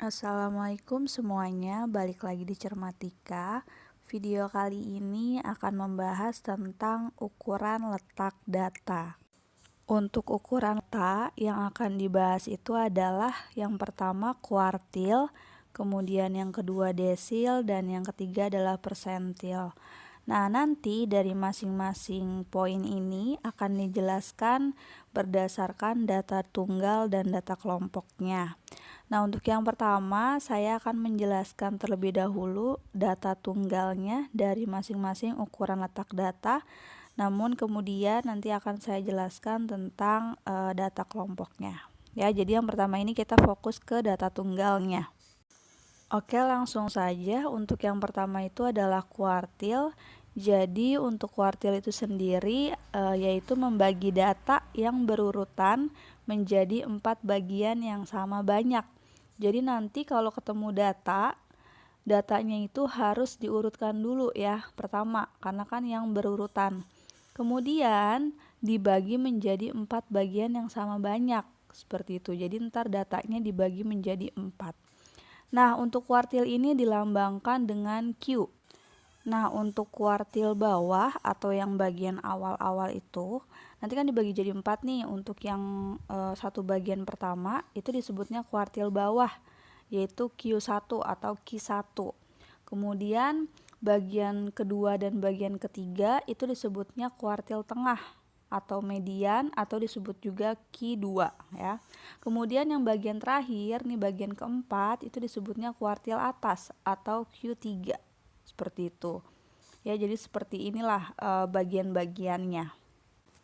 Assalamualaikum semuanya, balik lagi di Cermatika. Video kali ini akan membahas tentang ukuran letak data. Untuk ukuran data yang akan dibahas itu adalah yang pertama kuartil, kemudian yang kedua desil, dan yang ketiga adalah persentil. Nah, nanti dari masing-masing poin ini akan dijelaskan berdasarkan data tunggal dan data kelompoknya. Nah, untuk yang pertama, saya akan menjelaskan terlebih dahulu data tunggalnya dari masing-masing ukuran letak data. Namun kemudian nanti akan saya jelaskan tentang data kelompoknya. Ya, jadi yang pertama ini kita fokus ke data tunggalnya. Oke, langsung saja. Untuk yang pertama itu adalah kuartil. Jadi untuk kuartil itu sendiri yaitu membagi data yang berurutan menjadi 4 bagian yang sama banyak. Jadi nanti kalau ketemu datanya itu harus diurutkan dulu ya, pertama, karena kan yang berurutan. Kemudian dibagi menjadi 4 bagian yang sama banyak, seperti itu. Jadi ntar datanya dibagi menjadi 4. Nah, untuk kuartil ini dilambangkan dengan Q. Nah, untuk kuartil bawah atau yang bagian awal-awal itu nanti kan dibagi jadi 4 nih. Untuk yang satu bagian pertama itu disebutnya kuartil bawah, yaitu Q1 atau Q1. Kemudian bagian kedua dan bagian ketiga itu disebutnya kuartil tengah atau median atau disebut juga Q2 ya. Kemudian yang bagian terakhir nih, bagian keempat itu disebutnya kuartil atas atau Q3. Seperti itu. Ya, jadi seperti inilah bagian-bagiannya.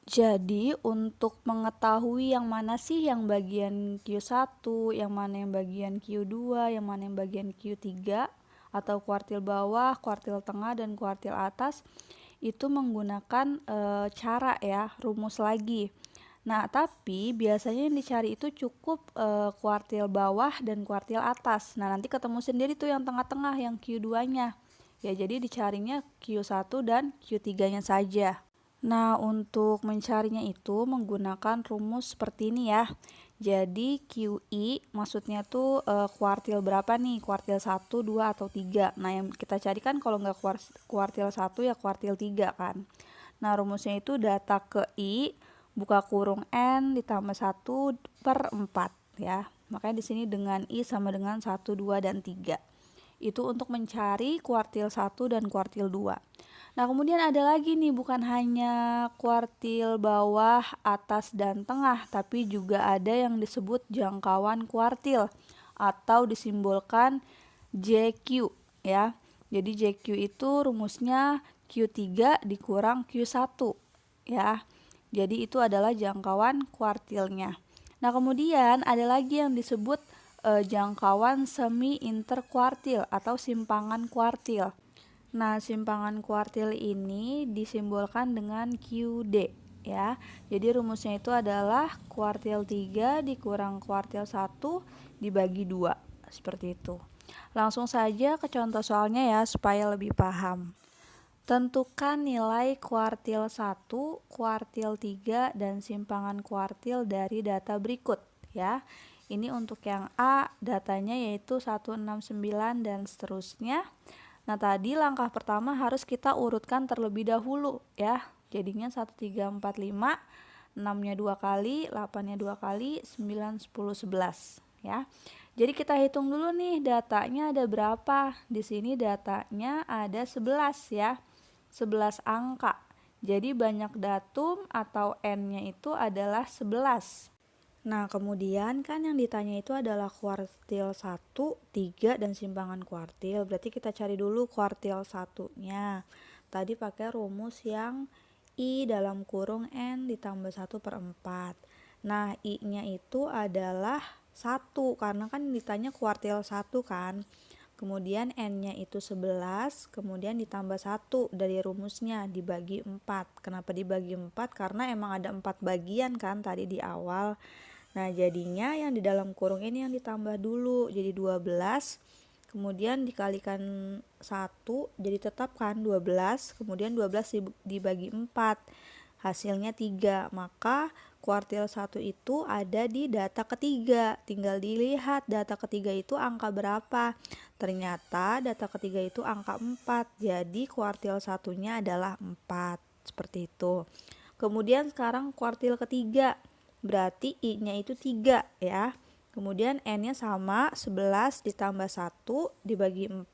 Jadi untuk mengetahui yang mana sih yang bagian Q1, yang mana yang bagian Q2, yang mana yang bagian Q3 atau kuartil bawah, kuartil tengah, dan kuartil atas, itu menggunakan cara ya, rumus lagi. Nah, tapi biasanya yang dicari itu cukup kuartil bawah dan kuartil atas. Nah, nanti ketemu sendiri tuh yang tengah-tengah, yang Q2-nya. Ya, jadi dicarinya Q1 dan Q3-nya saja. Nah, untuk mencarinya itu menggunakan rumus seperti ini ya. Jadi QI maksudnya tuh kuartil berapa nih? Kuartil 1, 2, atau 3. Nah, yang kita cari kan kalau nggak kuartil 1 ya kuartil 3 kan. Nah, rumusnya itu data ke I buka kurung N ditambah 1/4 ya. Makanya di sini dengan I sama dengan 1, 2, dan 3. Itu untuk mencari kuartil 1 dan kuartil 2. Nah, kemudian ada lagi nih, bukan hanya kuartil bawah, atas, dan tengah, tapi juga ada yang disebut jangkauan kuartil atau disimbolkan JQ ya. Jadi JQ itu rumusnya Q3 dikurang Q1 ya. Jadi itu adalah jangkauan kuartilnya. Nah, kemudian ada lagi yang disebut jangkauan semi interkuartil atau simpangan kuartil. Nah, simpangan kuartil ini disimbolkan dengan QD ya. Jadi rumusnya itu adalah kuartil 3 dikurang kuartil 1 dibagi 2. Seperti itu. Langsung saja ke contoh soalnya ya supaya lebih paham. Tentukan nilai kuartil 1, kuartil 3, dan simpangan kuartil dari data berikut ya. Ini untuk yang A, datanya yaitu 169 dan seterusnya. Nah, tadi langkah pertama harus kita urutkan terlebih dahulu ya. Jadinya 1, 3, 4, 5, 6-nya 2 kali, 8-nya 2 kali, 9, 10, 11 ya. Jadi kita hitung dulu nih datanya ada berapa. Di sini datanya ada 11 ya. 11 angka. Jadi banyak datum atau N-nya itu adalah 11. Nah, kemudian kan yang ditanya itu adalah kuartil 1, 3, dan simpangan kuartil. Berarti kita cari dulu kuartil 1-nya. Tadi pakai rumus yang I dalam kurung N ditambah 1/4. Nah, I-nya itu adalah 1 karena kan ditanya kuartil 1 kan. Kemudian N-nya itu 11, kemudian ditambah 1 dari rumusnya dibagi 4. Kenapa dibagi 4? Karena emang ada 4 bagian kan tadi di awal. Nah, jadinya yang di dalam kurung ini yang ditambah dulu, jadi 12. Kemudian dikalikan 1, jadi tetap kan 12. Kemudian 12 dibagi 4, hasilnya 3. Maka kuartil 1 itu ada di data ketiga. Tinggal dilihat data ketiga itu angka berapa. Ternyata data ketiga itu angka 4. Jadi kuartil satunya adalah 4. Seperti itu. Kemudian sekarang kuartil ketiga. Berarti I-nya itu 3 ya. Kemudian N-nya sama, 11 ditambah 1 dibagi 4.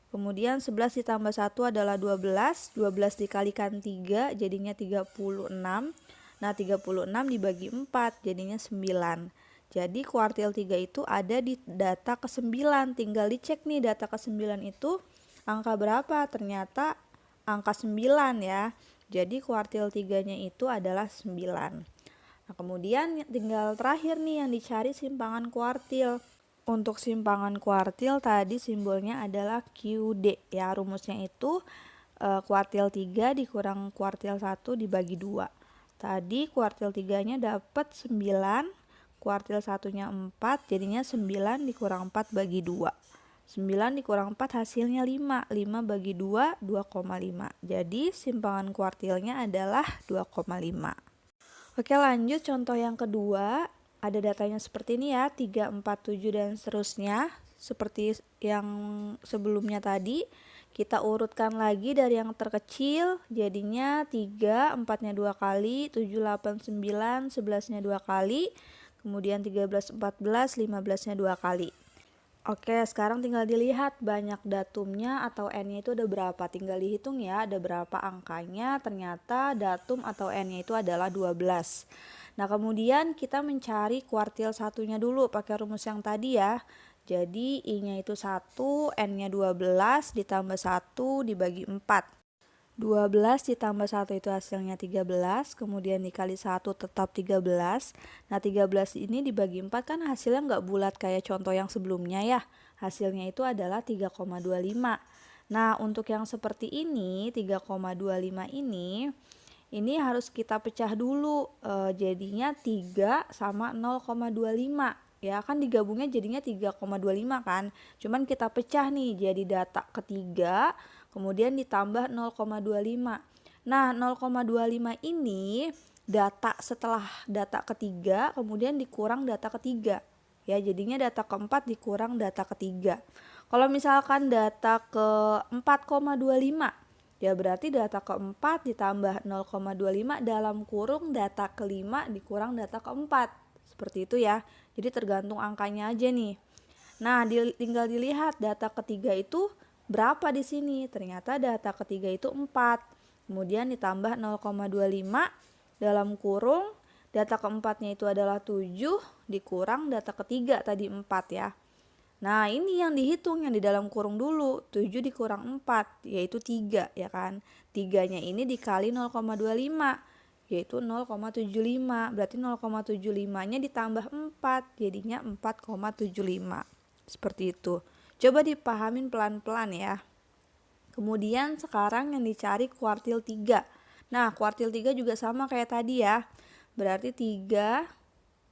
Kemudian 11 ditambah 1 adalah 12. 12 dikalikan 3 jadinya 36. Nah 36 dibagi 4 jadinya 9. Jadi kuartil 3 itu ada di data ke-9. Tinggal dicek nih data ke-9 itu angka berapa. Ternyata angka 9 ya. Jadi kuartil 3-nya itu adalah 9. Nah kemudian tinggal terakhir nih yang dicari simpangan kuartil. Untuk simpangan kuartil tadi simbolnya adalah QD ya. Rumusnya itu kuartil 3 dikurang kuartil 1 dibagi 2. Tadi kuartil 3-nya dapat 9, kuartil 1-nya 4, jadinya 9 dikurang 4 bagi 2. 9 dikurang 4 hasilnya 5. 5 bagi 2, 2,5. Jadi simpangan kuartilnya adalah 2,5. Oke, lanjut contoh yang kedua. Ada datanya seperti ini ya, 3, 4, 7 dan seterusnya. Seperti yang sebelumnya tadi, kita urutkan lagi dari yang terkecil. Jadinya 3, 4-nya 2 kali, 7, 8, 9, 11-nya 2 kali. Kemudian 13, 14, 15-nya 2 kali. Oke, sekarang tinggal dilihat banyak datumnya atau N-nya itu ada berapa. Tinggal dihitung ya, ada berapa angkanya. Ternyata datum atau N-nya itu adalah 12. Nah, kemudian kita mencari kuartil satunya dulu pakai rumus yang tadi ya. Jadi I-nya itu 1, N-nya 12 ditambah 1 dibagi 4. 12 ditambah 1 itu hasilnya 13, kemudian dikali 1 tetap 13. Nah 13 ini dibagi 4 kan hasilnya nggak bulat kayak contoh yang sebelumnya ya. Hasilnya itu adalah 3,25. Nah untuk yang seperti ini 3,25 ini harus kita pecah dulu. Jadinya 3 sama 0,25. Ya kan digabungnya jadinya 3,25 kan. Cuman kita pecah nih jadi data ketiga. Kemudian ditambah 0,25. Nah 0,25 ini data setelah data ketiga kemudian dikurang data ketiga. Ya jadinya data keempat dikurang data ketiga. Kalau misalkan data ke 4,25 ya berarti data keempat ditambah 0,25 dalam kurung data kelima dikurang data keempat. Seperti itu ya. Jadi tergantung angkanya aja nih. Nah tinggal dilihat data ketiga itu berapa di sini? Ternyata data ketiga itu 4. Kemudian ditambah 0,25 dalam kurung data keempatnya itu adalah 7 dikurang data ketiga tadi 4 ya. Nah, ini yang dihitung yang di dalam kurung dulu. 7 dikurang 4 yaitu 3 ya kan. 3-nya ini dikali 0,25 yaitu 0,75. Berarti 0,75-nya ditambah 4 jadinya 4,75. Seperti itu. Coba dipahamin pelan-pelan ya. Kemudian sekarang yang dicari kuartil 3. Nah, kuartil 3 juga sama kayak tadi ya. Berarti 3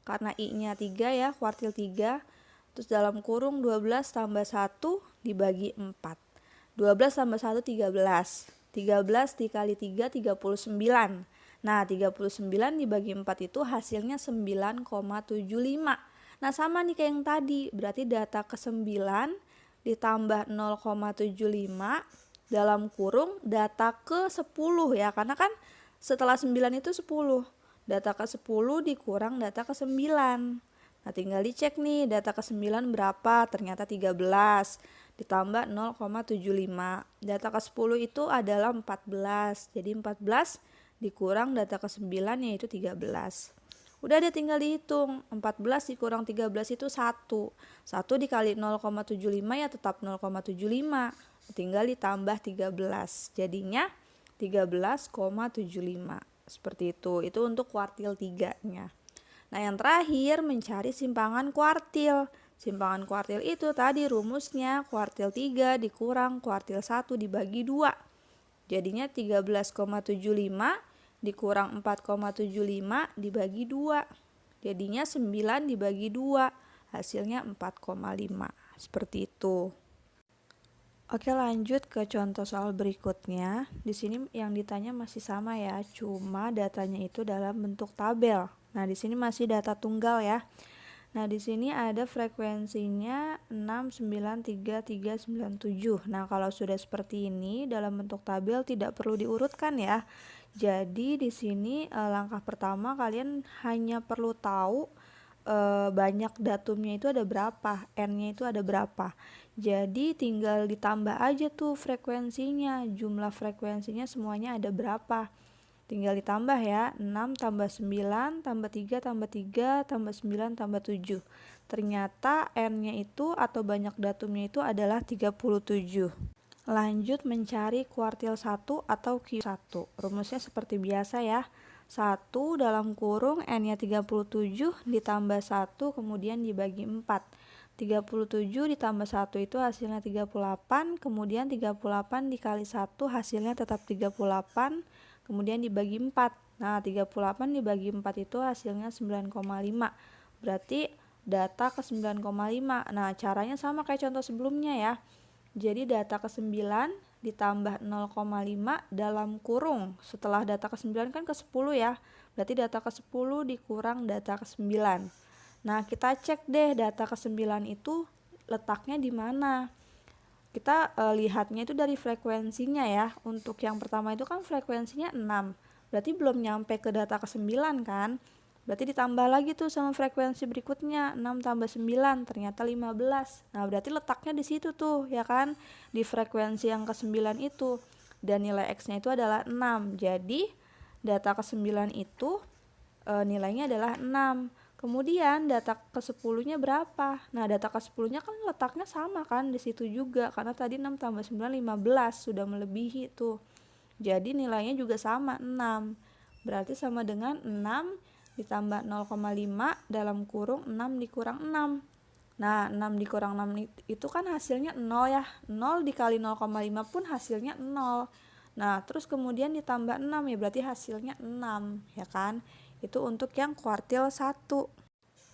karena I-nya 3 ya, kuartil 3. Terus dalam kurung 12 tambah 1 dibagi 4. 12 tambah 1 13. 13 dikali 3 39. Nah, 39 dibagi 4 itu hasilnya 9,75. Nah, sama nih kayak yang tadi. Berarti data ke-9 ditambah 0,75 dalam kurung data ke-10 ya. Karena kan setelah 9 itu 10. Data ke-10 dikurang data ke-9. Nah tinggal dicek nih data ke-9 berapa. Ternyata 13 ditambah 0,75. Data ke-10 itu adalah 14. Jadi 14 dikurang data ke-9 yaitu 13. Udah deh tinggal dihitung. 14 dikurang 13 itu 1. 1 dikali 0,75 ya tetap 0,75. Tinggal ditambah 13. Jadinya 13,75. Seperti itu. Itu untuk kuartil 3-nya. Nah yang terakhir mencari simpangan kuartil. Simpangan kuartil itu tadi rumusnya kuartil 3 dikurang kuartil 1 dibagi 2. Jadinya 13,75 dikurang 4,75 dibagi 2. Jadinya 9 dibagi 2. Hasilnya 4,5. Seperti itu. Oke, lanjut ke contoh soal berikutnya. Di sini yang ditanya masih sama ya, cuma datanya itu dalam bentuk tabel. Nah, di sini masih data tunggal ya. Nah, di sini ada frekuensinya 693,397. Nah, kalau sudah seperti ini dalam bentuk tabel tidak perlu diurutkan ya. Jadi di sini langkah pertama kalian hanya perlu tahu banyak datumnya itu ada berapa, n-nya itu ada berapa. Jadi tinggal ditambah aja tuh frekuensinya, jumlah frekuensinya semuanya ada berapa. Tinggal ditambah ya, 6 tambah 9 tambah 3 tambah 3 tambah 9 tambah 7. Ternyata n-nya itu atau banyak datumnya itu adalah 37. Lanjut mencari kuartil 1 atau Q1. Rumusnya seperti biasa ya. 1 dalam kurung n-nya 37 ditambah 1 kemudian dibagi 4. 37 ditambah 1 itu hasilnya 38, kemudian 38 dikali 1 hasilnya tetap 38, kemudian dibagi 4. Nah, 38 dibagi 4 itu hasilnya 9,5. Berarti data ke 9,5. Nah, caranya sama kayak contoh sebelumnya ya. Jadi data ke-9 ditambah 0,5 dalam kurung. Setelah data ke-9 kan ke-10 ya. Berarti data ke-10 dikurang data ke-9. Nah, kita cek deh data ke-9 itu letaknya di mana. Kita lihatnya itu dari frekuensinya ya. Untuk yang pertama itu kan frekuensinya 6. Berarti belum nyampe ke data ke-9 kan. Berarti ditambah lagi tuh sama frekuensi berikutnya, 6 tambah 9 ternyata 15. Nah, berarti letaknya di situ tuh ya kan, di frekuensi yang ke-9 itu. Dan nilai X-nya itu adalah 6. Jadi data ke-9 itu nilainya adalah 6. Kemudian data ke-10-nya berapa? Nah, data ke-10-nya kan letaknya sama kan di situ juga, karena tadi 6 tambah 9 15, sudah melebihi tuh. Jadi nilainya juga sama, 6. Berarti sama dengan 6 ditambah 0,5 dalam kurung 6 dikurang 6. Nah, 6 dikurang 6 itu kan hasilnya 0 ya. 0 dikali 0,5 pun hasilnya 0. Nah, terus kemudian ditambah 6 ya, berarti hasilnya 6 ya kan. Itu untuk yang kuartil 1.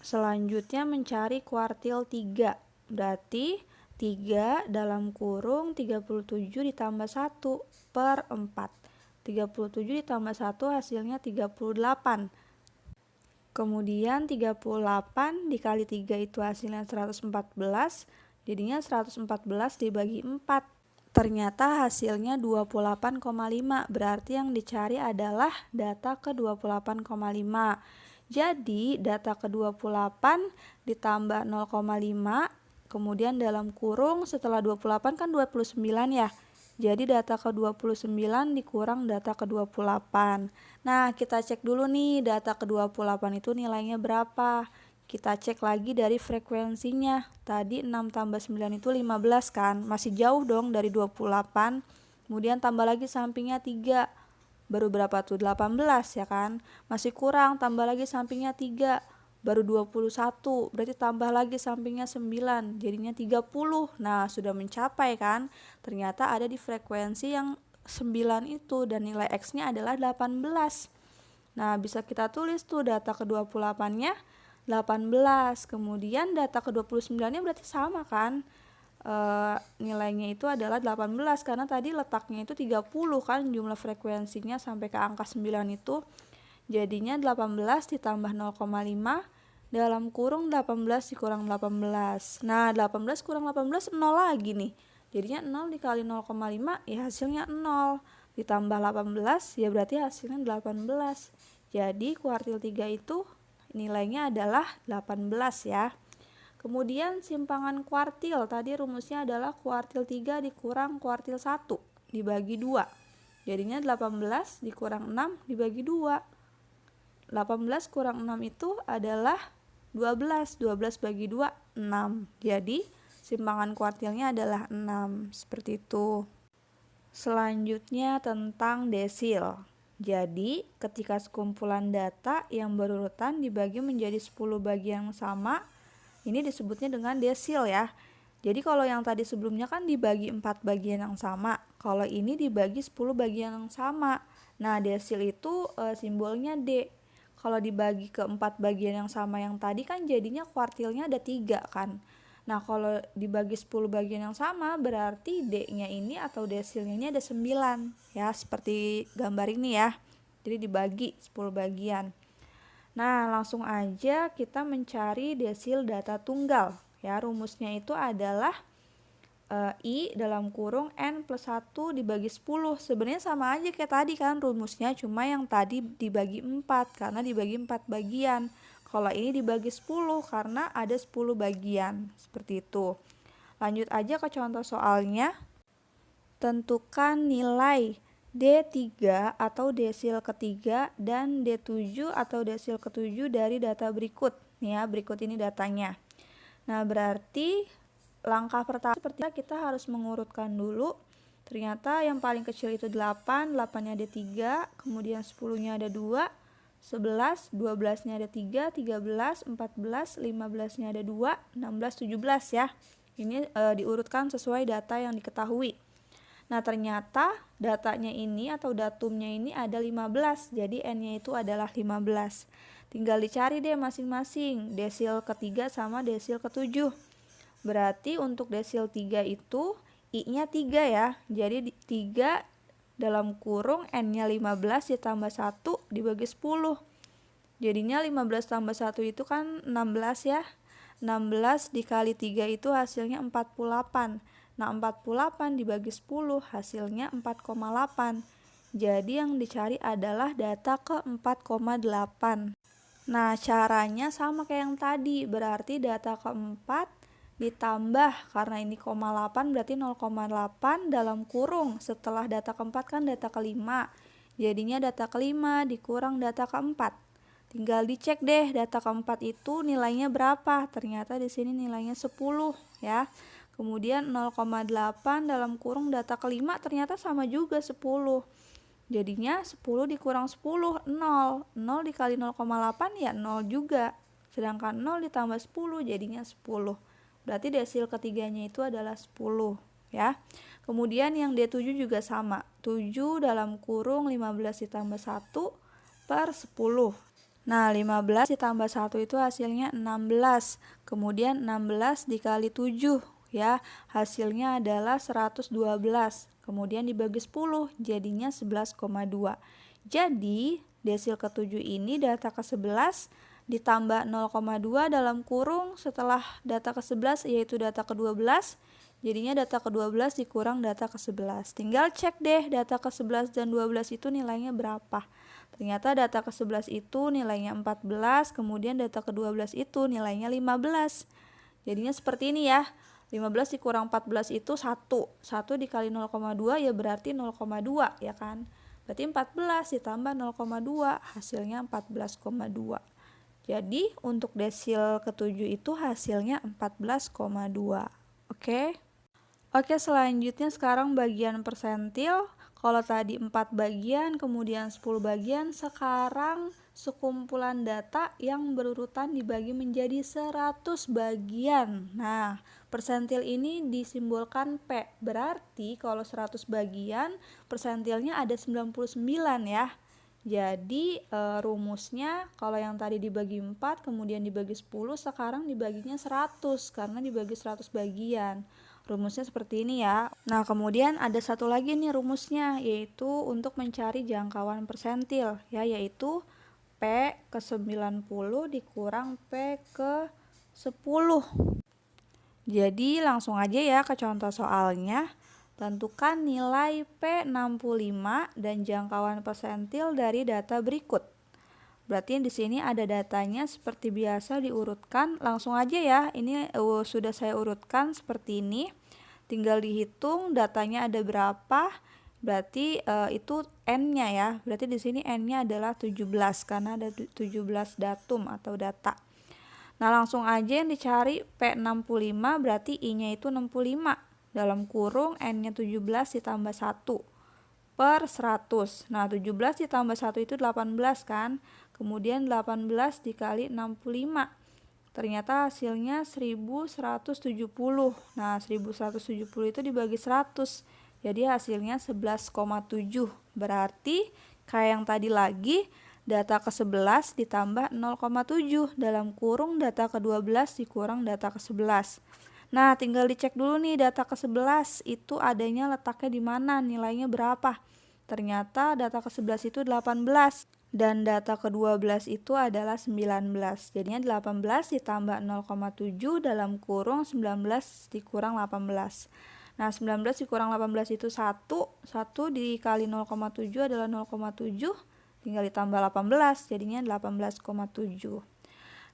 Selanjutnya mencari kuartil 3. Berarti 3 dalam kurung 37 ditambah 1 per 4. 37 ditambah 1 hasilnya 38. Kemudian 38 dikali 3 itu hasilnya 114, jadinya 114 dibagi 4. Ternyata hasilnya 28,5, berarti yang dicari adalah data ke 28,5. Jadi data ke 28 ditambah 0,5, kemudian dalam kurung setelah 28 kan 29 ya. Jadi data ke-29 dikurang data ke-28. Nah, kita cek dulu nih data ke-28 itu nilainya berapa. Kita cek lagi dari frekuensinya. Tadi 6 tambah 9 itu 15 kan. Masih jauh dong dari 28. Kemudian tambah lagi sampingnya 3. Baru berapa tuh? 18 ya kan. Masih kurang, tambah lagi sampingnya 3. Baru 21, berarti tambah lagi sampingnya 9, jadinya 30. Nah, sudah mencapai kan? Ternyata ada di frekuensi yang 9 itu dan nilai X-nya adalah 18. Nah, bisa kita tulis tuh data ke-28-nya 18. Kemudian data ke-29-nya berarti sama kan? Nilainya itu adalah 18 karena tadi letaknya itu 30 kan jumlah frekuensinya sampai ke angka 9 itu. Jadinya 18 ditambah 0,5 dalam kurung 18 dikurang 18. Nah, 18 kurang 18 0 lagi nih. Jadinya 0 dikali 0,5 ya hasilnya 0. Ditambah 18 ya berarti hasilnya 18. Jadi kuartil 3 itu nilainya adalah 18 ya. Kemudian simpangan kuartil, tadi rumusnya adalah kuartil 3 dikurang kuartil 1 dibagi 2. Jadinya 18 dikurang 6 dibagi 2. 18 kurang 6 itu adalah 12. 12 bagi 2, 6. Jadi simpangan kuartilnya adalah 6. Seperti itu. Selanjutnya tentang desil. Jadi ketika sekumpulan data yang berurutan dibagi menjadi 10 bagian yang sama, ini disebutnya dengan desil ya. Jadi kalau yang tadi sebelumnya kan dibagi 4 bagian yang sama. Kalau ini dibagi 10 bagian yang sama. Nah, desil itu simbolnya D. Kalau dibagi ke 4 bagian yang sama yang tadi kan jadinya kuartilnya ada 3 kan. Nah, kalau dibagi 10 bagian yang sama, berarti D-nya ini atau desilnya ini ada 9, ya, seperti gambar ini ya. Jadi dibagi 10 bagian. Nah, langsung aja kita mencari desil data tunggal. Ya, rumusnya itu adalah I dalam kurung N plus 1 dibagi 10. Sebenarnya sama aja kayak tadi kan rumusnya, cuma yang tadi dibagi 4 karena dibagi 4 bagian. Kalau ini dibagi 10 karena ada 10 bagian. Seperti itu. Lanjut aja ke contoh soalnya. Tentukan nilai D3 atau desil ketiga dan D7 atau desil ketujuh dari data berikut. Nih ya, berikut ini datanya. Nah, berarti langkah pertama seperti kita harus mengurutkan dulu. Ternyata yang paling kecil itu 8, 8-nya ada 3, kemudian 10-nya ada 2, 11, 12-nya ada 3, 13, 14, 15-nya ada 2, 16, 17 ya. Ini diurutkan sesuai data yang diketahui. Nah, ternyata datanya ini atau datumnya ini ada 15, jadi N-nya itu adalah 15. Tinggal dicari deh masing-masing, desil ketiga sama desil ketujuh. Berarti untuk desil 3 itu I-nya 3 ya. Jadi 3 dalam kurung N-nya 15 ditambah 1 dibagi 10. Jadinya 15 tambah 1 itu kan 16 ya. 16 dikali 3 itu hasilnya 48. Nah, 48 dibagi 10 hasilnya 4,8. Jadi yang dicari adalah data ke 4,8. Nah, caranya sama kayak yang tadi. Berarti data keempat ditambah, karena ini 0,8 berarti 0,8 dalam kurung. Setelah data keempat kan data kelima. Jadinya data kelima dikurang data keempat. Tinggal dicek deh data keempat itu nilainya berapa. Ternyata di sini nilainya 10 ya. Kemudian 0,8 dalam kurung data kelima ternyata sama juga 10. Jadinya 10 dikurang 10, 0. 0 dikali 0,8 ya 0 juga. Sedangkan 0 ditambah 10 jadinya 10. Berarti desil ketiganya itu adalah 10 ya. Kemudian yang D7 juga sama. 7 dalam kurung 15 ditambah 1 per 10. Nah, 15 ditambah 1 itu hasilnya 16. Kemudian 16 dikali 7 ya, hasilnya adalah 112. Kemudian dibagi 10 jadinya 11,2. Jadi desil ke-7 ini data ke-11 ditambah 0,2 dalam kurung setelah data ke-11 yaitu data ke-12. Jadinya data ke-12 dikurang data ke-11. Tinggal cek deh data ke-11 dan 12 itu nilainya berapa. Ternyata data ke-11 itu nilainya 14, kemudian data ke-12 itu nilainya 15. Jadinya seperti ini ya. 15 dikurang 14 itu 1. 1 dikali 0,2 ya berarti 0,2 ya kan. Berarti 14 ditambah 0,2 hasilnya 14,2. Jadi untuk desil ke-7 itu hasilnya 14,2. Oke. Oke, selanjutnya sekarang bagian persentil. Kalau tadi 4 bagian, kemudian 10 bagian, sekarang sekumpulan data yang berurutan dibagi menjadi 100 bagian. Nah, persentil ini disimbolkan P. Berarti kalau 100 bagian, persentilnya ada 99 ya. Jadi rumusnya kalau yang tadi dibagi 4 kemudian dibagi 10, sekarang dibaginya 100 karena dibagi 100 bagian. Rumusnya seperti ini ya. Nah, kemudian ada satu lagi nih rumusnya, yaitu untuk mencari jangkauan persentil ya, yaitu P ke 90 dikurang P ke 10. Jadi langsung aja ya ke contoh soalnya. Tentukan nilai P65 dan jangkauan persentil dari data berikut. Berarti di sini ada datanya seperti biasa diurutkan. Langsung aja ya. Ini sudah saya urutkan seperti ini. Tinggal dihitung datanya ada berapa. Berarti itu N-nya ya. Berarti di sini N-nya adalah 17 karena ada 17 datum atau data. Nah, langsung aja yang dicari P65 berarti I-nya itu 65. Dalam kurung N-nya 17 ditambah 1 per 100. Nah, 17 ditambah 1 itu 18 kan. Kemudian 18 dikali 65. Ternyata hasilnya 1170. Nah, 1170 itu dibagi 100. Jadi hasilnya 11,7. Berarti kayak yang tadi lagi, data ke-11 ditambah 0,7 dalam kurung data ke-12 dikurang data ke-11. Nah, tinggal dicek dulu nih data ke-11 itu adanya letaknya di mana, nilainya berapa. Ternyata data ke-11 itu 18 dan data ke-12 itu adalah 19. Jadinya 18 ditambah 0,7 dalam kurung 19 dikurang 18. Nah, 19 dikurang 18 itu 1. 1 dikali 0,7 adalah 0,7. Tinggal ditambah 18, jadinya 18,7.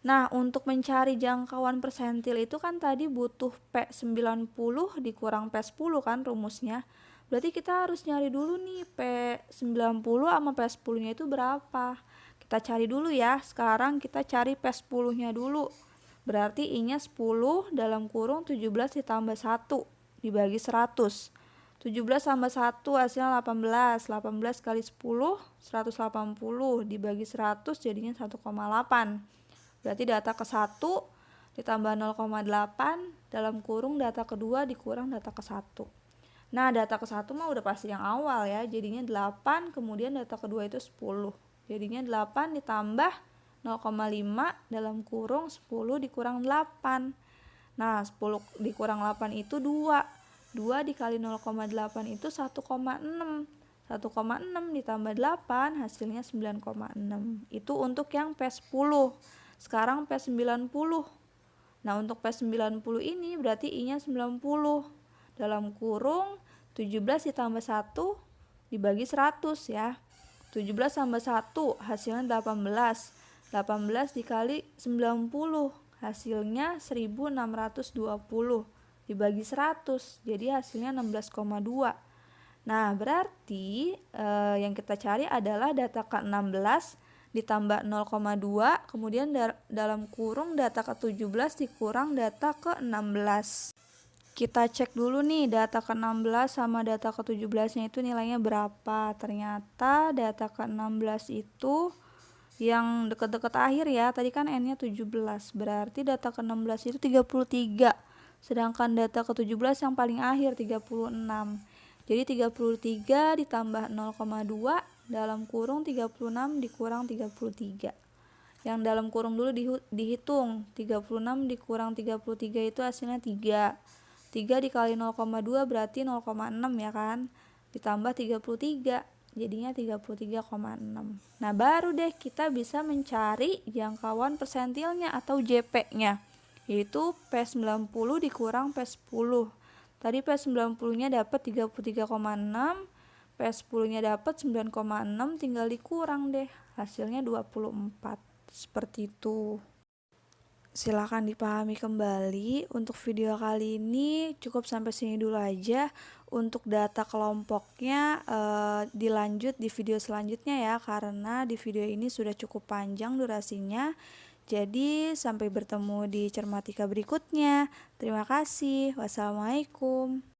Nah, untuk mencari jangkauan persentil itu kan tadi butuh P90 dikurang P10 kan rumusnya. Berarti kita harus nyari dulu nih P90 sama P10-nya itu berapa. Kita cari dulu ya. Sekarang kita cari P10-nya dulu. Berarti I-nya 10 dalam kurung 17 ditambah 1 dibagi 100. 17 tambah 1 hasilnya 18. 18 kali 10, 180 dibagi 100 jadinya 1,8. Berarti data ke-1 ditambah 0,8 dalam kurung data kedua dikurang data ke-1. Nah, data ke-1 mah udah pasti yang awal ya. Jadinya 8, kemudian data kedua itu 10. Jadinya 8 ditambah 0,5 dalam kurung 10 dikurang 8. Nah, 10 dikurang 8 itu 2. 2 dikali 0,8 itu 1,6. 1,6 ditambah 8 hasilnya 9,6. Itu untuk yang P10. Sekarang P90. Nah, untuk P90 ini berarti I-nya 90. Dalam kurung 17 ditambah 1 dibagi 100 ya. 17 tambah 1 hasilnya 18. 18 dikali 90 hasilnya 1620 dibagi 100. Jadi hasilnya 16,2. Nah, berarti yang kita cari adalah data ke-16 ditambah 0,2, kemudian dalam kurung data ke-17 dikurang data ke-16. Kita cek dulu nih data ke-16 sama data ke-17-nya itu nilainya berapa. Ternyata data ke-16 itu yang deket-deket akhir ya. Tadi kan N-nya 17. Berarti data ke-16 itu 33. Sedangkan data ke-17 yang paling akhir 36. Jadi 33 ditambah 0,2 dalam kurung 36 dikurang 33. Yang dalam kurung dulu dihitung. 36 dikurang 33 itu hasilnya 3. 3 dikali 0,2 berarti 0,6 ya kan. Ditambah 33. Jadinya 33,6. Nah, baru deh kita bisa mencari jangkauan persentilnya atau JP-nya. Yaitu P90 dikurang P10. Tadi P90-nya dapat 33,6. P10-nya dapat 9,6, tinggal dikurang deh. Hasilnya 24. Seperti itu. Silakan dipahami kembali. Untuk video kali ini cukup sampai sini dulu aja. Untuk data kelompoknya dilanjut di video selanjutnya ya, karena di video ini sudah cukup panjang durasinya. Jadi sampai bertemu di Cermatika berikutnya. Terima kasih. Wassalamualaikum.